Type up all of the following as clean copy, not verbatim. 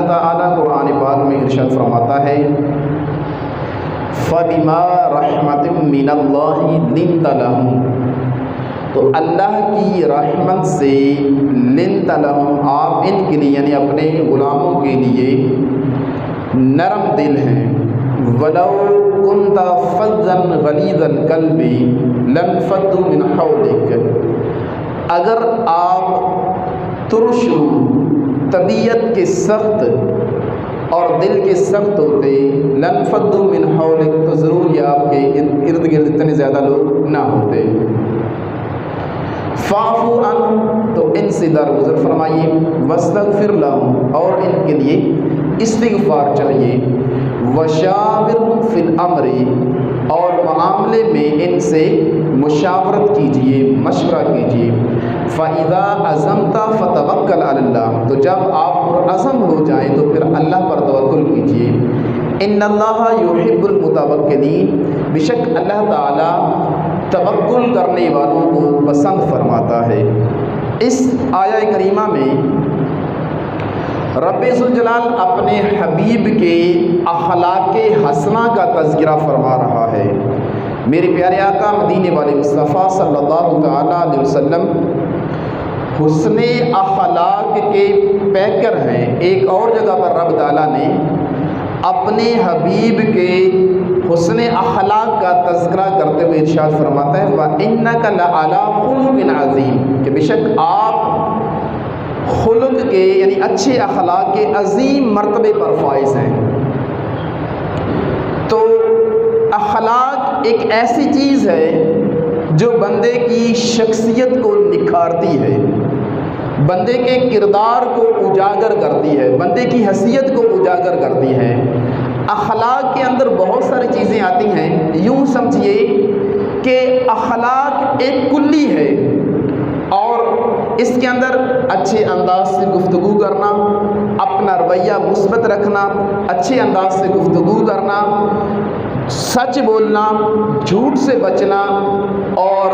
تعالیٰ قرآن پاک میں ارشاد فرماتا ہے فَبِمَا رَحْمَةٍ مِّنَ اللَّهِ لِنْتَ لَهُمْ، تو اللہ کی رحمت سے لنت لہم، آپ ان کے لیے یعنی اپنے غلاموں کے لیے نرم دل ہیں. وَلَوْ كُنْتَ فَظًّا غَلِيظَ الْقَلْبِ لَانفَضُّوا مِنْ حَوْلِكَ، اگر آپ ترش طبیعت کے سخت اور دل کے سخت ہوتے لَانفَضُّوا مِنْ حَوْلِكَ، تو ضرور یہ آپ کے ارد گرد اتنے زیادہ لوگ نہ ہوتے. فَاعْفُوا عَنْهُمْ، تو ان سے درگزر فرمائیے. وَاسْتَغْفِرْ لَهُمْ، اور ان کے لیے استغفار چاہیے. وَشَاوِرْهُمْ فِي الْأَمْرِ، اور معاملے میں ان سے مشاورت کیجیے، مشورہ کیجیے. فَإِذَا عَزَمْتَ فَتَوَكَّلْ عَلَى اللَّهِ، تو جب آپ پرعزم ہو جائیں تو پھر اللہ پر توکل کیجیے. ان اللہ یحب المتوکلین، بے شک اللہ تعالیٰ توکل کرنے والوں کو پسند فرماتا ہے. اس آیہ کریمہ میں رب ذوالجلال اپنے حبیب کے اخلاق حسنہ کا تذکرہ فرما رہا ہے. میرے پیارے آقا مدینے والے مصطفیٰ صلی اللہ تعالیٰ علیہ وسلم حسن اخلاق کے پیکر ہیں. ایک اور جگہ پر رب تعالیٰ نے اپنے حبیب کے حسن اخلاق کا تذکرہ کرتے ہوئے ارشاد فرماتا ہے وَإِنَّكَ لَعَلَىٰ خُلُقٍ عَظِيمٍ، کہ بے شک آپ خلق کے یعنی اچھے اخلاق کے عظیم مرتبے پر فائز ہیں. تو اخلاق ایک ایسی چیز ہے جو بندے کی شخصیت کو نکھارتی ہے، بندے کے کردار کو اجاگر کرتی ہے، بندے کی حیثیت کو اجاگر کرتی ہے. اخلاق کے اندر بہت ساری چیزیں آتی ہیں. یوں سمجھیے کہ اخلاق ایک کلی ہے اور اس کے اندر اچھے انداز سے گفتگو کرنا، اپنا رویہ مثبت رکھنا، اچھے انداز سے گفتگو کرنا، سچ بولنا، جھوٹ سے بچنا اور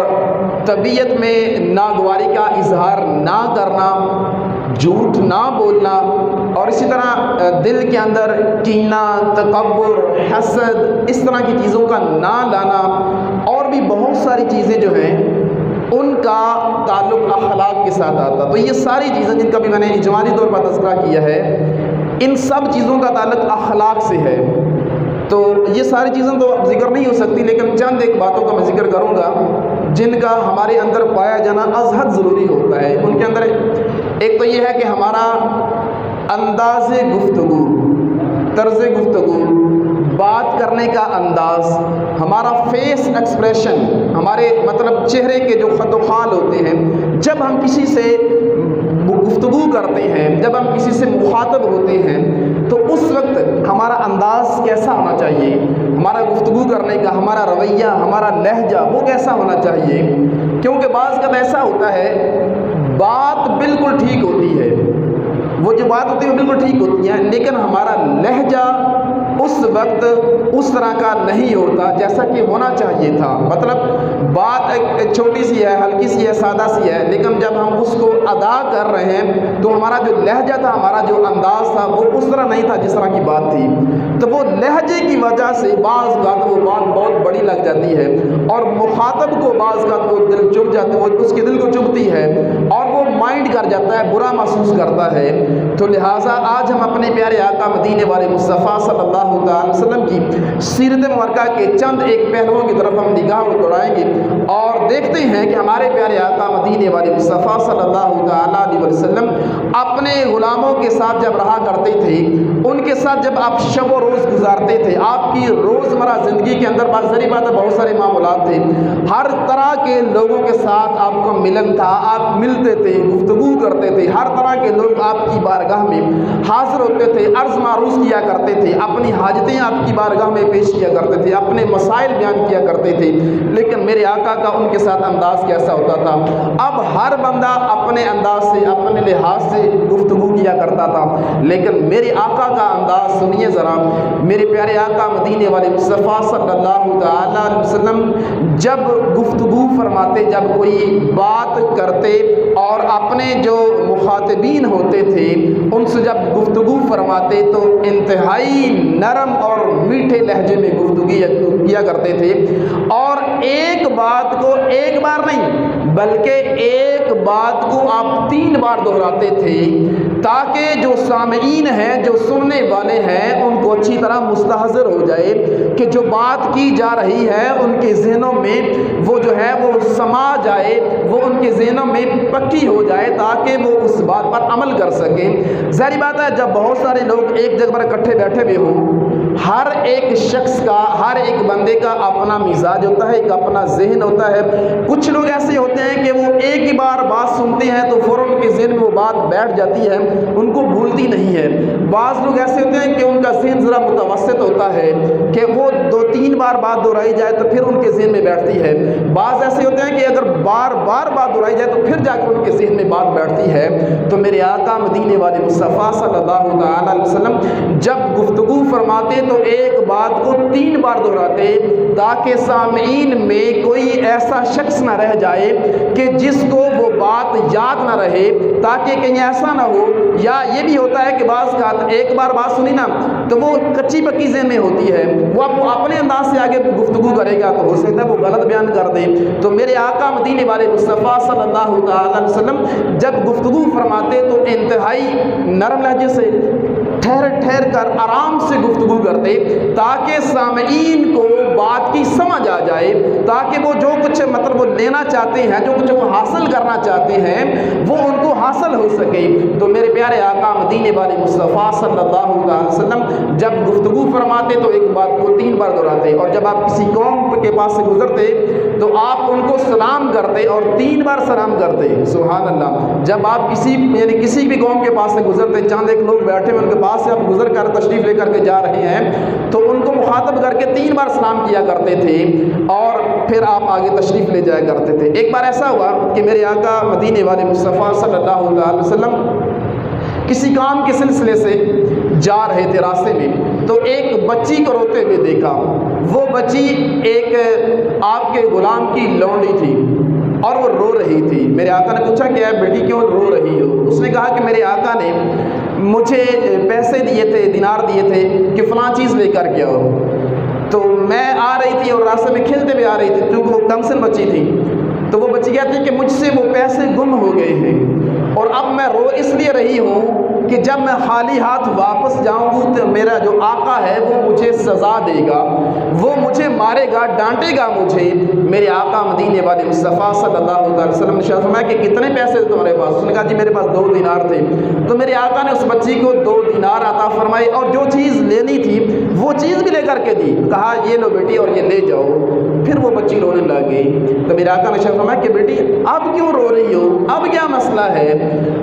طبیعت میں ناگواری کا اظہار نہ کرنا، جھوٹ نہ بولنا، اور اسی طرح دل کے اندر کینہ، تکبر، حسد، اس طرح کی چیزوں کا نہ لانا، اور بھی بہت ساری چیزیں جو ہیں ان کا تعلق اخلاق کے ساتھ آتا. تو یہ ساری چیزیں جن کا بھی میں نے اجمالی طور پر تذکرہ کیا ہے، ان سب چیزوں کا تعلق اخلاق سے ہے. تو یہ ساری چیزیں تو ذکر نہیں ہو سکتی، لیکن چند ایک باتوں کا میں ذکر کروں گا جن کا ہمارے اندر پایا جانا از حد ضروری ہوتا ہے. ان کے اندر ایک تو یہ ہے کہ ہمارا انداز گفتگو، طرز گفتگو، بات کرنے کا انداز، ہمارا فیس ایکسپریشن، ہمارے مطلب چہرے کے جو خط و خال ہوتے ہیں، جب ہم کسی سے گفتگو کرتے ہیں، جب ہم کسی سے مخاطب ہوتے ہیں تو اس وقت ہمارا انداز کیسا ہونا چاہیے، ہمارا گفتگو کرنے کا ہمارا رویہ، ہمارا لہجہ وہ کیسا ہونا چاہیے. کیونکہ بعض کا ایسا ہوتا ہے بات بالکل ٹھیک ہوتی ہے، وہ جو بات ہوتی ہے وہ بالکل ٹھیک ہوتی ہے، لیکن ہمارا لہجہ اس وقت اس طرح کا نہیں ہوتا جیسا کہ ہونا چاہیے تھا. مطلب بات ایک چھوٹی سی ہے، ہلکی سی ہے، سادہ سی ہے، لیکن جب ہم اس کو ادا کر رہے ہیں تو ہمارا جو لہجہ تھا، ہمارا جو انداز تھا وہ اس طرح نہیں تھا جس طرح کی بات تھی. تو وہ لہجے کی وجہ سے بعض بات وہ بات بہت بڑی لگ جاتی ہے اور مخاطب کو بعض کا وہ دل چبھ جاتا ہے، وہ اس کے دل کو چبھتی ہے اور وہ مائنڈ کر جاتا ہے، برا محسوس کرتا ہے. تو لہٰذا آج ہم اپنے پیارے آقا مدینے والے مصطفیٰ صلی اللہ تعالی وسلم کی سیرت مبارکہ کے چند ایک پہلوؤں کی طرف ہم نگاہ دوڑائیں گے اور دیکھتے ہیں کہ ہمارے پیارے آقا مدینے والے مصطفیٰ صلی اللہ تعالی علیہ وسلم اپنے غلاموں کے ساتھ جب رہا کرتے تھے، ان کے ساتھ جب آپ شب و روز گزارتے تھے، آپ کی روزمرہ زندگی کے اندر ظاہری بات ہے بہت سارے معاملات تھے، ہر طرح کے لوگوں کے ساتھ آپ کو ملن تھا، آپ ملتے تھے، گفتگو کرتے تھے، ہر طرح کے لوگ آپ کی بارگاہ میں حاضر ہوتے تھے، عرض معروض کیا کرتے تھے، اپنی حاجتیں آپ کی بارگاہ میں پیش کیا کرتے تھے، اپنے مسائل بیان کیا کرتے تھے. لیکن میرے آقا کا ان کے ساتھ انداز کیسا ہوتا تھا؟ اب ہر بندہ اپنے انداز سے، اپنے اپنے لحاظ سے گفتگو کیا کرتا تھا، لیکن میرے آقا کا انداز سنیے ذرا۔ میرے پیارے آقا مدینے والے مصطفیٰ صلی اللہ تعالیٰ علیہ وسلم جب گفتگو فرماتے، جب کوئی بات کرتے اور اپنے جو مخاطبین ہوتے تھے ان سے جب گفتگو فرماتے تو انتہائی نرم اور میٹھے لہجے میں گفتگو کیا کرتے تھے، اور ایک بات کو ایک بار نہیں بلکہ ایک بات کو آپ 3 بار دہراتے تھے، تاکہ جو سامعین ہیں، جو سننے والے ہیں، ان کو اچھی طرح مستحضر ہو جائے کہ جو بات کی جا رہی ہے ان کے ذہنوں میں وہ جو ہے وہ سما جائے، وہ ان کے ذہنوں میں پکی ہو جائے، تاکہ وہ اس بات پر عمل کر سکیں۔ ظاہری بات ہے جب بہت سارے لوگ ایک جگہ پر اکٹھے بیٹھے ہوئے ہوں، ہر ایک شخص کا، ہر ایک بندے کا اپنا مزاج ہوتا ہے، ایک اپنا ذہن ہوتا ہے۔ کچھ لوگ ایسے ہوتے ہیں کہ وہ ایک ہی بار بات سنتے ہیں تو فوراً ان کے ذہن میں وہ بات بیٹھ جاتی ہے، ان کو بھولتی نہیں ہے۔ بعض لوگ ایسے ہوتے ہیں کہ ان کا ذہن ذرا متوسط ہوتا ہے کہ وہ 2-3 بار بات دہرائی جائے تو پھر ان کے ذہن میں بیٹھتی ہے۔ بعض ایسے ہوتے ہیں کہ اگر بار بار بات دہرائی جائے تو پھر جا کر ان کے ذہن میں بات بیٹھتی ہے۔ تو میرے آقا مدینے والے مصطفیٰ صلی اللہ تعالیٰ علیہ وسلم جب گفتگو فرماتے تو ایک بات کو 3 بار دہراتے، تاکہ سامعین میں کوئی ایسا شخص نہ رہ جائے کہ جس کو وہ بات یاد نہ رہے، تاکہ کہیں ایسا نہ ہو، یا یہ بھی ہوتا ہے کہ بعض کا ایک بار بات سنی نا تو وہ کچی پکی ذہن میں ہوتی ہے، وہ اپنے انداز سے آگے گفتگو کرے گا تو ہو سکتا ہے وہ غلط بیان کر دے۔ تو میرے آقا مدینے والے مصطفیٰ صلی اللہ تعالیٰ علیہ وسلم جب گفتگو فرماتے تو انتہائی نرم لہجے سے ٹھہر ٹھہر کر آرام سے گفتگو کرتے، تاکہ سامعین کو بات کی سمجھ آ جائے، تاکہ وہ جو کچھ مطلب وہ لینا چاہتے ہیں، جو کچھ وہ حاصل کرنا چاہتے ہیں وہ ان کو حاصل ہو سکے۔ تو میرے پیارے آقا مدینے والے مصطفیٰ صلی اللہ علیہ وسلم جب گفتگو فرماتے تو ایک بات کو 3 بار دہراتے، اور جب آپ کسی قوم کے پاس سے گزرتے تو آپ ان کو سلام کرتے اور 3 بار سلام کرتے۔ سبحان اللہ۔ جب آپ کسی بھی قوم کے پاس سے گزرتے، چاند ایک لوگ بیٹھے ہوئے ان کے پاس سے آپ گزر کر تشریف لے کر کے جا رہے ہیں تو ان کو مخاطب کر کے 3 بار سلام کیا کرتے تھے، اور پھر آپ آگے تشریف لے جایا کرتے تھے۔ ایک بار ایسا ہوا کہ میرے آقا مدینے والے مصطفیٰ صلی اللہ علیہ وسلم کسی کام کے سلسلے سے جا رہے تھے، راستے میں تو ایک بچی کو روتے ہوئے دیکھا۔ وہ بچی ایک آپ کے غلام کی لونڈی تھی اور وہ رو رہی تھی۔ میرے آقا نے پوچھا کہ اے بیٹی کیوں رو رہی ہو؟ اس نے کہا کہ میرے آقا نے مجھے پیسے دیے تھے، دینار دیے تھے کہ فلاں چیز لے کر کے آؤ، تو میں آ رہی تھی اور راستے میں کھیلتے ہوئے آ رہی تھی، کیونکہ وہ کم سن بچی تھی۔ تو وہ بچی کہتی ہے کہ مجھ سے وہ پیسے گم ہو گئے ہیں، اور اب میں رو اس لیے رہی ہوں کہ جب میں خالی ہاتھ واپس جاؤں گی تو میرا جو آقا ہے وہ مجھے سزا دے گا، وہ مجھے مارے گا، ڈانٹے گا مجھے۔ میرے آقا مدینے والے مصطفیٰ صلی اللہ علیہ وسلم نے فرمایا کہ کتنے پیسے تھے تمہارے پاس؟ اس نے کہا جی میرے پاس 2 دینار تھے۔ تو میرے آقا نے اس بچی کو 2 دینار عطا فرمائے اور جو چیز لینی تھی وہ چیز بھی لے کر کے دی، کہا یہ لو بیٹی اور یہ لے جاؤ۔ پھر وہ بچی رونے لگ گئی۔ تو میرے آقا نے فرمایا کہ بیٹی اب کیوں رو رہی ہو، اب کیا مسئلہ ہے؟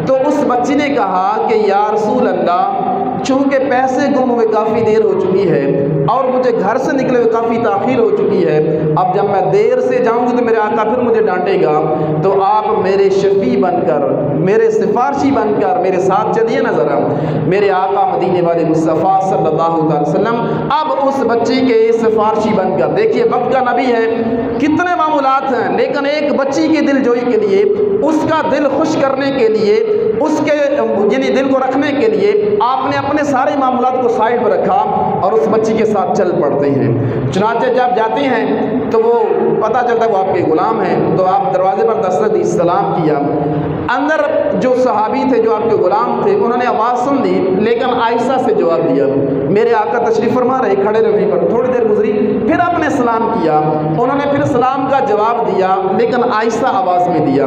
تو اس بچی نے کہا کہ یا رسول اللہ، چونکہ پیسے گم ہوئے کافی دیر ہو چکی ہے اور مجھے گھر سے نکلے ہوئے کافی تاخیر ہو چکی ہے، اب جب میں دیر سے جاؤں گی تو میرے آقا پھر مجھے ڈانٹے گا، تو آپ میرے شفیع بن کر، میرے سفارشی بن کر میرے ساتھ چلیے نا ذرا۔ میرے آقا مدینے والے مصطفیٰ صلی اللہ علیہ وسلم اب اس بچی کے سفارشی بن کر، دیکھیے وقت کا نبی ہے، کتنے معاملات ہیں، لیکن ایک بچی کی دل جوئی کے لیے، اس کا دل خوش کرنے کے لیے، اس کے یعنی دل کو رکھنے کے لیے آپ نے اپنے سارے معاملات کو سائڈ پر رکھا اور اس بچی کے ساتھ چل پڑتے ہیں۔ چنانچہ جب جاتے ہیں تو وہ پتہ چلتا ہے وہ آپ کے غلام ہیں، تو آپ دروازے پر دستک دی، سلام کیا۔ اندر جو صحابی تھے، جو آپ کے غلام تھے، انہوں نے آواز سن لی لیکن آہستہ سے جواب دیا۔ میرے آقا تشریف فرما رہے، کھڑے رہے وہیں پر، تھوڑی دیر گزری، پھر آپ نے سلام کیا، انہوں نے پھر سلام کا جواب دیا لیکن آہستہ آواز میں دیا۔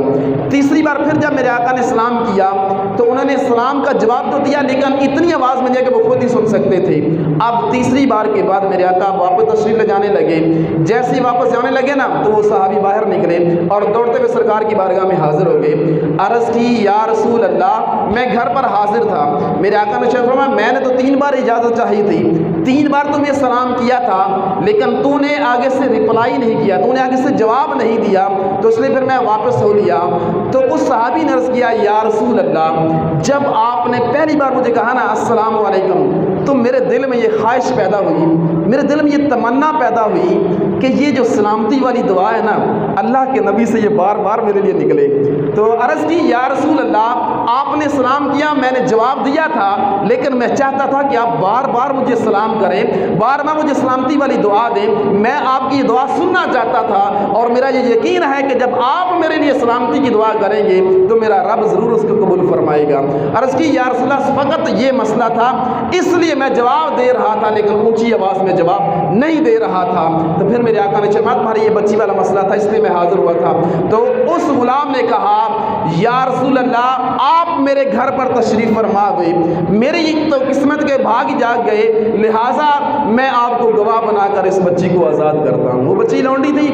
تیسری بار پھر جب میرے آقا نے سلام کیا تو انہوں نے سلام کا جواب تو دیا لیکن اتنی آواز میں دیا کہ وہ خود ہی سن سکتے تھے۔ اب تیسری بار کے بعد میرے آقا واپس تشریف لے جانے لگے، جیسے ہی واپس جانے لگے نا تو وہ صحابی باہر نکلے اور دوڑتے ہوئے سرکار کی بارگاہ میں حاضر ہو گئے۔ عرض کی یا رسول اللہ میں گھر پر حاضر تھا، میرے آقا نے فرمایا میں نے تو 3 بار اجازت چاہی تھی، 3 بار تمہیں سلام کیا تھا لیکن تو نے آگے سے رپلائی نہیں کیا، تو نے آگے سے جواب نہیں دیا، تو اس لیے پھر میں واپس ہو لیا۔ تو اس صحابی نے عرض کیا یا رسول اللہ جب آپ نے پہلی بار مجھے کہا نا السلام علیکم تو میرے دل میں یہ خواہش پیدا ہوئی، میرے دل میں یہ تمنا پیدا ہوئی کہ یہ جو سلامتی والی دعا ہے نا اللہ کے نبی سے یہ بار بار میرے لیے نکلے۔ تو عرض کی یا رسول اللہ آپ نے سلام کیا، میں نے جواب دیا تھا لیکن میں چاہتا تھا کہ آپ بار بار مجھے سلام کریں، بار بار مجھے سلامتی والی دعا دیں، میں آپ کی یہ دعا سننا چاہتا تھا اور میرا یہ یقین ہے کہ جب آپ میرے لیے سلامتی کی دعا کریں گے تو میرا رب ضرور اس کو قبول فرمائے گا۔ عرض کی یا رسول اللہ فقط یہ مسئلہ تھا اس لیے میں جواب دے رہا تھا لیکن اونچی آواز میں جواب نہیں دے رہا تھا۔ تو پھر میرے آقا نے فرمایا تمہاری یہ بچی والا مسئلہ تھا اس لیے میں حاضر ہوا تھا۔ تو اس غلام نے کہا یا رسول اللہ آپ میرے گھر پر تشریف فرما گئے، میری تو قسمت کے بھاگ جاگ گئے، لہٰذا میں آپ کو گواہ بنا کر اس بچی کو آزاد کرتا ہوں۔ وہ بچی لونڈی تھی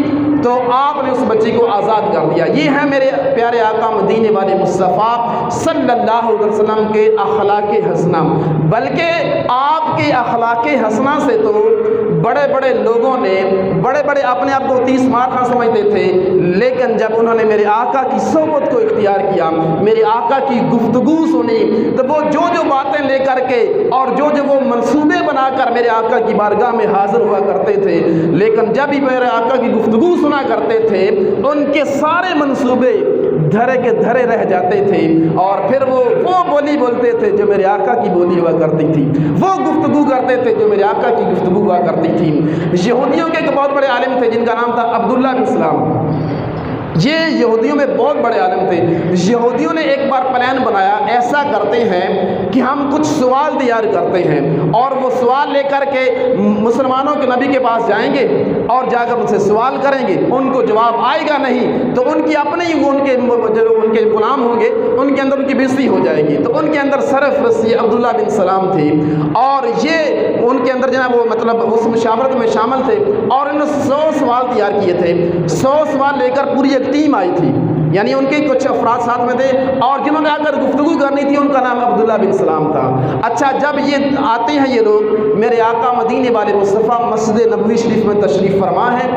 تو آپ نے اس بچی کو آزاد کر دیا۔ یہ ہے میرے پیارے آقا مدینے والے مصطفیٰ صلی اللہ علیہ وسلم کے اخلاق حسنہ، بلکہ آپ کے اخلاق حسنہ سے تو بڑے بڑے لوگوں نے بڑے بڑے اپنے آپ کو 30 مار خاں سمجھتے تھے، لیکن جب انہوں نے میرے آقا کی صحبت کو اختیار کیا، میرے آقا کی گفتگو سنی، تو وہ جو باتیں لے کر کے اور جو وہ منصوبے بنا کر میرے آقا کی بارگاہ میں حاضر ہوا کرتے تھے، لیکن جب ہی میرے آقا کی گفتگو سنا کرتے تھے ان کے سارے منصوبے دھرے کے دھرے رہ جاتے تھے اور پھر وہ بولی بولتے تھے جو میرے آقا کی بولی ہوا کرتی تھی، وہ گفتگو کرتے تھے جو میرے آقا کی گفتگو ہوا کرتی تھی۔ یہودیوں کے ایک بہت بڑے عالم تھے جن کا نام تھا عبداللہ بن سلام، یہ یہودیوں میں بہت بڑے عالم تھے۔ یہودیوں نے ایک بار پلان بنایا ایسا کرتے ہیں کہ ہم کچھ سوال تیار کرتے ہیں اور وہ سوال لے کر کے مسلمانوں کے نبی کے پاس جائیں گے اور جا کر ان سے سوال کریں گے، ان کو جواب آئے گا نہیں تو ان کی اپنے ہی ان کے غلام ہوں گے ان کے اندر ان کی بےزتی ہو جائے گی۔ تو ان کے اندر سرفرست یہ عبداللہ بن سلام تھی اور یہ ان کے اندر جناب وہ مطلب اس مشاورت میں شامل تھے اور انہوں نے 100 سوال تیار کیے تھے۔ 100 سوال لے کر پوری ایک ٹیم آئی تھی، یعنی ان کے کچھ افراد ساتھ میں تھے اور جنہوں نے آ کر گفتگو کرنی تھی ان کا نام عبداللہ بن سلام تھا۔ اچھا جب یہ آتے ہیں یہ لوگ میرے آقا مدینے والے مصطفیٰ مسجد نبوی شریف میں تشریف فرما ہے،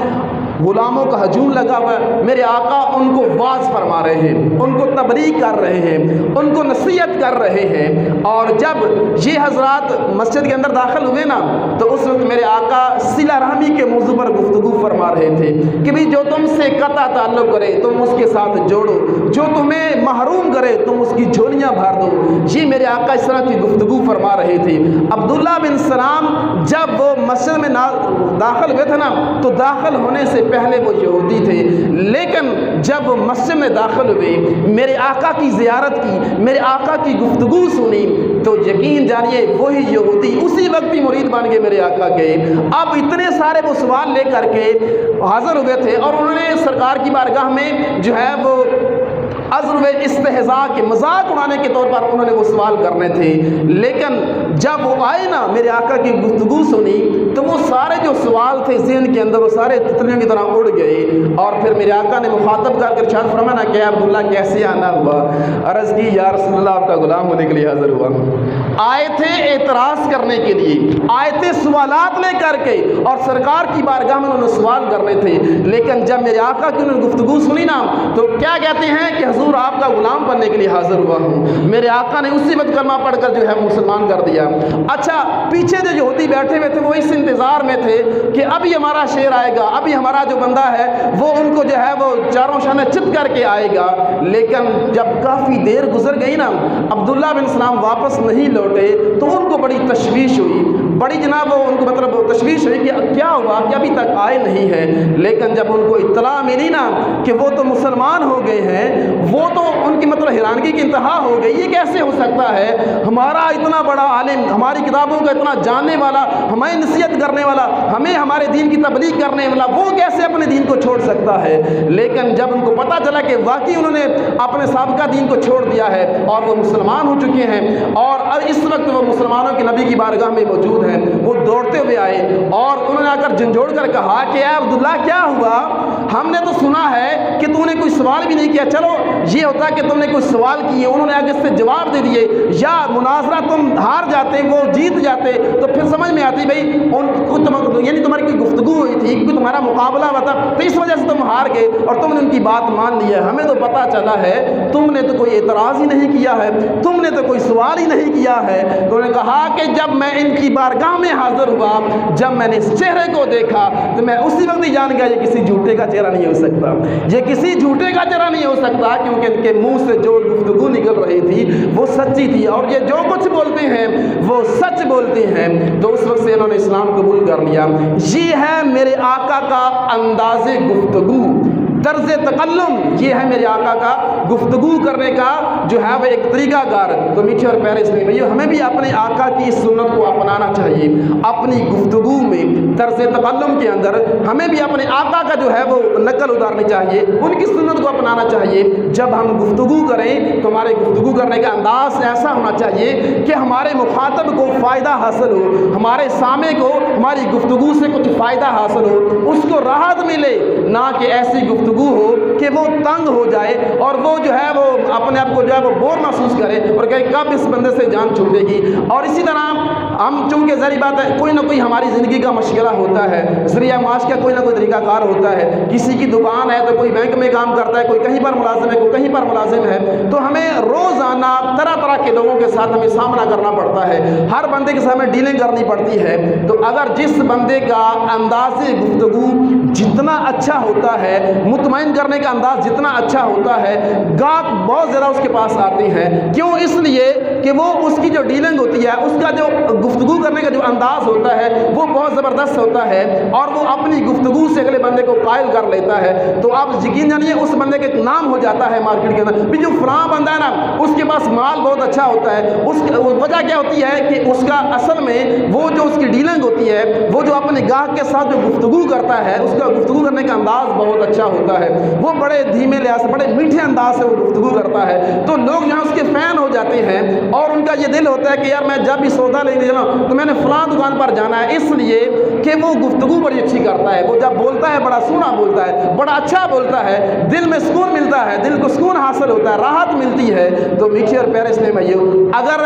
غلاموں کا ہجوم لگا ہوا ہے، میرے آقا ان کو واعظ فرما رہے ہیں، ان کو تبلیغ کر رہے ہیں، ان کو نصیحت کر رہے ہیں۔ اور جب یہ حضرات مسجد کے اندر داخل ہوئے نا تو اس وقت میرے آقا صلہ رحمی کے موضوع پر گفتگو فرما رہے تھے کہ بھی جو تم سے قطع تعلق کرے تم اس کے ساتھ جوڑو، جو تمہیں محروم کرے تم اس کی جھولیاں بھر دو۔ یہ میرے آقا اس طرح کی گفتگو فرما رہے تھے۔ عبداللہ بن سلام جب وہ مسجد میں داخل ہوئے تھے نا تو داخل ہونے سے پہلے وہ یہودی تھے، لیکن جب وہ مسجد میں داخل ہوئے میرے آقا کی زیارت کی، میرے آقا کی گفتگو سنی تو یقین جانیے وہی یہودی اسی وقت ہی مرید بن گئے میرے آقا کے۔ اب اتنے سارے وہ سوال لے کر کے حاضر ہوئے تھے اور انہوں نے سرکار کی بارگاہ میں جو ہے وہ عذر استہزاء کے مذاق اڑانے کے طور پر انہوں نے وہ سوال کرنے تھے، لیکن جب وہ آئے نا میرے آقا کی گفتگو سنی تو وہ سارے جو سوال تھے ذہن کے اندر وہ سارے تتلیوں کی طرح اڑ گئے اور پھر میرے آقا نے مخاطب کر کے ارشاد فرمایا کہ عبداللہ کیسے آنا ہوا؟ عرض کی یا رسول اللہ آپ کا غلام ہونے کے لیے حاضر ہوا۔ آئے تھے اعتراض کرنے کے لیے، آئے تھے سوالات لے کر کے اور سرکار کی بارگاہ میں انہوں نے سوال کرنے تھے، لیکن جب میرے آقا کی انہوں نے گفتگو سنی نا تو کیا کہتے ہیں کہ حضور آپ کا غلام بننے کے لیے حاضر ہوا ہوں۔ میرے آقا نے اسی وقت کلمہ پڑھ کر جو ہے مسلمان کر دیا۔ اچھا پیچھے جو یہودی بیٹھے ہوئے تھے وہ اس انتظار میں تھے کہ ابھی ہمارا شیر آئے گا، ابھی ہمارا جو بندہ ہے وہ ان کو جو ہے وہ چاروں شانے چت کر کے آئے گا، لیکن جب کافی دیر گزر گئی نا عبداللہ بن سلام واپس نہیں لوٹے تو ان کو بڑی تشویش ہوئی، بڑی جناب ان کو مطلب تشویش ہوئی کہ کیا ہوا کہ ابھی تک آئے نہیں ہے۔ لیکن جب ان کو اطلاع ملی نا کہ وہ تو مسلمان ہو گئے ہیں، وہ تو ان کی مطلب حیرانگی کی انتہا ہو گئی، یہ کیسے ہو سکتا ہے؟ ہمارا اتنا بڑا عالم، ہماری کتابوں کا اتنا جاننے والا، ہمیں نصیحت کرنے والا، ہمیں ہمارے دین کی تبلیغ کرنے والا، وہ کیسے اپنے دین کو چھوڑ سکتا ہے؟ لیکن جب ان کو پتہ چلا کہ واقعی انہوں نے اپنے سابقہ دین کو چھوڑ دیا ہے اور وہ مسلمان ہو چکے ہیں اور اس وقت وہ مسلمانوں کے نبی کی بارگاہ میں موجود ہیں، وہ دوڑتے ہوئے آئے اور انہوں نے آ کر جھنجھوڑ کر کہا کہ اے عبداللہ کیا ہوا؟ ہم نے تو سنا ہے کہ تم نے کوئی سوال بھی نہیں کیا، چلو یہ ہوتا ہے کہ تم نے کوئی سوال کیے، انہوں نے آگے اس سے جواب دے دیے، یا مناظرہ تم ہار جاتے وہ جیت جاتے، تو پھر سمجھ میں آتی بھائی یعنی تمہاری کوئی گفتگو ہوئی تھی، کوئی تمہارا مقابلہ ہوا تھا، تو اس وجہ سے تم ہار گئے اور تم نے ان کی بات مان لی ہے۔ ہمیں تو پتہ چلا ہے تم نے تو کوئی اعتراض ہی نہیں کیا ہے، تم نے تو کوئی سوال ہی نہیں کیا ہے۔ تو انہوں نے کہا کہ جب میں ان کی بارگاہ میں حاضر ہوا، جب میں نے اس چہرے کو دیکھا تو میں اسی وقت ہی جان گیا یہ کسی جھوٹے کا چہرہ نہیں ہو سکتا، یہ کسی جھوٹے کا چہرہ نہیں ہو سکتا، کیونکہ ان کے منہ سے جو گفتگو نکل رہی تھی وہ سچی تھی، اور یہ جو کچھ بولتے ہیں وہ سچ بولتے ہیں۔ تو اس وقت سے انہوں نے اسلام قبول کر لیا۔ یہ ہے میرے آقا کا انداز گفتگو، طرز تکلم، یہ ہے میرے آقا کا گفتگو کرنے کا جو ہے وہ ایک طریقہ کار۔ تو میٹھے اور پیارے اسلامی بھائیو، ہمیں بھی اپنے آقا کی اس سنت کو اپنانا چاہیے، اپنی گفتگو میں طرز تکلم کے اندر ہمیں بھی اپنے آقا کا جو ہے وہ نقل اتارنی چاہیے، ان کی سنت کو اپنانا چاہیے۔ جب ہم گفتگو کریں تو ہمارے گفتگو کرنے کا انداز ایسا ہونا چاہیے کہ ہمارے مخاطب کو فائدہ حاصل ہو، ہمارے سامع کو ہماری گفتگو سے کچھ فائدہ حاصل ہو، اس کو راحت ملے، نہ کہ ایسی گفتگو ہو کہ وہ تنگ ہو جائے اور وہ جو ہے وہ اپنے آپ کو جو ہے وہ بور محسوس کرے اور کہے کب اس بندے سے جان چھوٹے گی۔ اور اسی طرح ہم چونکہ ظاہری بات ہے کوئی نہ کوئی ہماری زندگی کا مشغلہ ہوتا ہے، ذریعہ معاش کا کوئی نہ کوئی طریقہ کار ہوتا ہے، کسی کی دکان ہے تو کوئی بینک میں کام کرتا ہے، کوئی کہیں پر ملازم ہے، کوئی کہیں پر ملازم ہے، تو ہمیں روزانہ طرح طرح کے لوگوں کے ساتھ ہمیں سامنا کرنا پڑتا ہے، ہر بندے کے ساتھ ہمیں ڈیلنگ کرنی پڑتی ہے۔ تو اگر جس بندے کا انداز گفتگو جتنا اچھا ہوتا ہے، مطمئن کرنے کا انداز جتنا اچھا ہوتا ہے، گاہک بہت زیادہ اس کے پاس آتے ہیں۔ کیوں؟ اس لیے کہ وہ اس کی جو ڈیلنگ ہوتی ہے، اس کا جو گفتگو کرنے کا جو انداز ہوتا ہے وہ بہت زبردست ہوتا ہے، اور وہ اپنی گفتگو سے اگلے بندے کو قائل کر لیتا ہے۔ تو آپ یقین جانیے اس بندے کا ایک نام ہو جاتا ہے مارکیٹ کے اندر بھی، جو فلاں بندہ ہے نا اس کے پاس مال بہت اچھا ہوتا ہے۔ اس وجہ کیا ہوتی ہے کہ اس کا اصل میں وہ جو اس کی ڈیلنگ ہوتی ہے، وہ جو اپنے گاہک کے ساتھ جو گفتگو کرتا ہے، اس کا گفتگو کرنے کا انداز بہت اچھا ہوتا ہے، وہ بڑے دھیمے لحاظ سے بڑے میٹھے انداز سے وہ گفتگو کرتا ہے، تو لوگ جو ہیں اس کے فین ہو جاتے ہیں، اور ان کا یہ دل ہوتا ہے کہ یار میں جب بھی سودا لینے جانا تو میں نے فلاں دکان پر جانا ہے، اس لیے کہ وہ گفتگو بڑی اچھی کرتا ہے، وہ جب بولتا ہے بڑا سونا بولتا ہے، بڑا اچھا بولتا ہے، دل میں سکون ملتا ہے، دل کو سکون حاصل ہوتا ہے، راحت ملتی ہے۔ تو میٹھے اور پیارے اسلامی بھائیو، اگر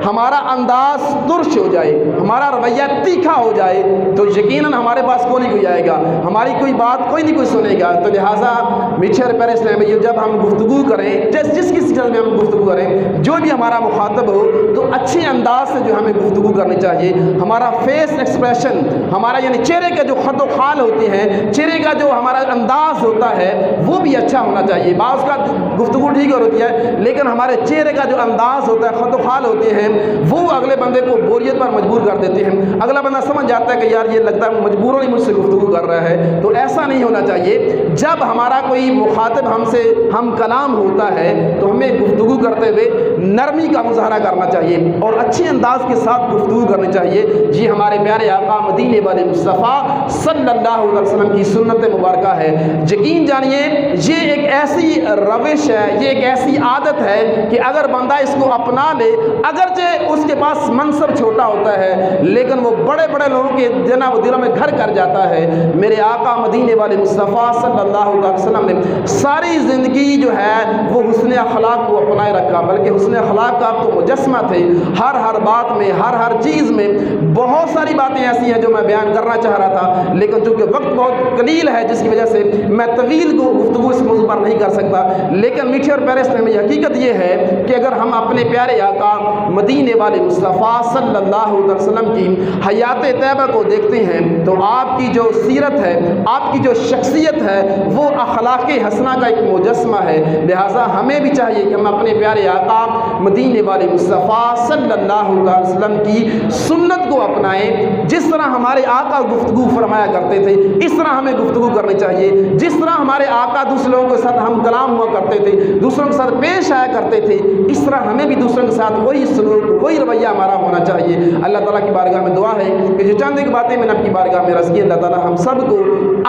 ہمارا انداز ترش ہو جائے، ہمارا رویہ تیکھا ہو جائے، تو یقیناً ہمارے پاس کوئی آئے گا، ہماری کوئی بات کوئی نہیں سنے گا۔ تو لہٰذا میٹھے اور پیارے اسلامی بھائیو، جب ہم گفتگو کریں، جس کسی چیز میں ہم گفتگو کریں، جو بھی ہمارا مخاطب ہو، تو اچھے انداز سے جو ہمیں گفتگو کرنی چاہیے۔ ہمارا فیس ایکسپریشن، ہمارا یعنی چہرے کے جو خط و خال ہوتے ہیں، چہرے کا جو ہمارا انداز ہوتا ہے وہ بھی اچھا ہونا چاہیے۔ بعض کا گفتگو ٹھیک ہوتی ہے، لیکن ہمارے چہرے کا جو انداز ہوتا ہے، خط و خال ہوتے ہیں، وہ اگلے بندے کو بوریت پر مجبور کر دیتے ہیں۔ اگلا بندہ سمجھ جاتا ہے کہ یار یہ لگتا ہے مجبوراً ہی مجھ سے گفتگو کر رہا ہے۔ تو ایسا نہیں ہونا چاہیے۔ جب ہمارا کوئی مخاطب ہم سے ہم کلام ہوتا ہے تو ہمیں گفتگو کرتے ہوئے نرمی کا مظاہرہ کرنا چاہیے اور اچھے انداز کے ساتھ گفتگو کرنی چاہیے۔ یہ ہمارے پیارے آقا مدینے والے مصطفیٰ صلی اللہ علیہ وسلم کی سنت مبارکہ ہے۔ یقین جانیے یہ ایک ایسی روش ہے، یہ ایک ایسی عادت ہے کہ اگر بندہ اس کو اپنا لے، اگرچہ اس کے پاس منصب چھوٹا ہوتا ہے لیکن وہ بڑے بڑے لوگوں کے جناب دلوں میں گھر کر جاتا ہے۔ میرے آقا مدینے والے مصطفیٰ صلی اللہ علیہ وسلم نے ساری زندگی جو ہے وہ حسن اخلاق کو اپنائے رکھا، بلکہ حسن اخلاق کا تو مجسمہ تھے۔ ہر بات میں، ہر چیز میں بہت ساری باتیں ایسی ہیں جو میں بیان کرنا چاہ رہا تھا، لیکن چونکہ وقت بہت قلیل ہے جس کی وجہ سے میں طویل گفتگو اس موضوع پر نہیں کر سکتا۔ لیکن میٹھے اور پیارے اسلامی بھائی، حقیقت یہ ہے کہ اگر ہم اپنے پیارے آقا مدینے والے مصطفیٰ صلی اللہ علیہ وسلم کی حیات طیبہ کو دیکھتے ہیں تو آپ کی جو سیرت ہے، آپ کی جو شخصیت ہے، وہ اخلاق حسنہ کا ایک مجسمہ ہے۔ لہٰذا ہمیں بھی چاہیے کہ ہم اپنے پیارے آقا مدینے والے مصطفیٰ صلی اللہ علیہ وسلم کی سنت کو اپنائیں۔ جس طرح ہمارے آقا گفتگو فرمایا کرتے تھے اس طرح ہمیں گفتگو کرنی چاہیے۔ جس طرح ہمارے آقا دوسروں کے ساتھ ہم کلام ہوا کرتے تھے، دوسروں کے ساتھ پیش آیا کرتے تھے، اس طرح ہمیں بھی دوسروں کے ساتھ وہی سلوک، وہی رویہ ہمارا ہونا چاہیے۔ اللہ تعالیٰ کی بارگاہ میں دعا ہے کہ جو چند ایک باتیں میں نے آپ کی بارگاہ میں رکھی، اللہ تعالیٰ ہم سب کو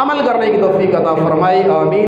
عمل کرنے کی توفیق عطا فرمائے، آمین۔